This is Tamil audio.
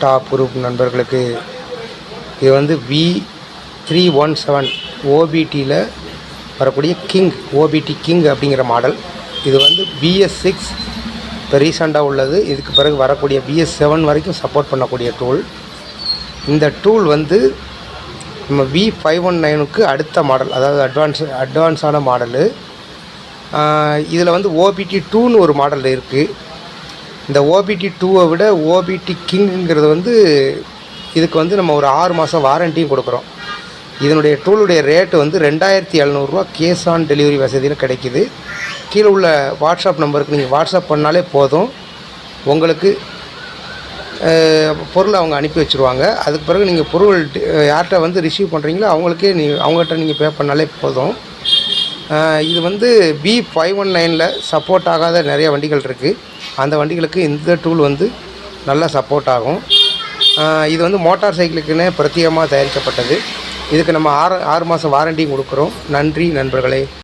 டாப் குரூப் நண்பர்களுக்கு இது வந்து V317 ஓபிடியில் வரக்கூடிய கிங் ஓபிடி கிங் அப்படிங்கிற மாடல். இது வந்து BS6 இப்போ ரீசெண்டாக உள்ளது. இதுக்கு பிறகு வரக்கூடிய BS7 வரைக்கும் சப்போர்ட் பண்ணக்கூடிய டூல். இந்த டூல் வந்து நம்ம V519க்கு அடுத்த மாடல், அதாவது அட்வான்ஸான மாடலு. இதில் வந்து OBT2ன்னு ஒரு மாடல் இருக்குது. இந்த OBT2வை விட OBT கிங்குங்கிறது வந்து இதுக்கு வந்து நம்ம ஒரு 6 மாதம் வாரண்டியும் கொடுக்குறோம். இதனுடைய டூலுடைய ரேட்டு வந்து 2700 கேஷ் ஆன் டெலிவரி வசதியில் கிடைக்கிது. கீழே உள்ள வாட்ஸ்அப் நம்பருக்கு நீங்கள் வாட்ஸ்அப் பண்ணாலே போதும், உங்களுக்கு பொருளை அவங்க அனுப்பி வச்சுருவாங்க. அதுக்கு பிறகு நீங்கள் பொருள் யார்கிட்ட வந்து ரிசீவ் பண்ணுறீங்களோ அவங்களுக்கே அவங்ககிட்ட நீங்கள் பே பண்ணாலே போதும். இது வந்து V519ல் சப்போர்ட் ஆகாத நிறைய வண்டிகள் இருக்குது. அந்த வண்டிகளுக்கு இந்த டூல் வந்து நல்லா சப்போர்ட் ஆகும். இது வந்து மோட்டார் சைக்கிளுக்குன்னே பிரத்யேகமாக தயாரிக்கப்பட்டது. இதுக்கு நம்ம 6 மாதம் வாரண்டியும் கொடுக்குறோம். நன்றி நண்பர்களே.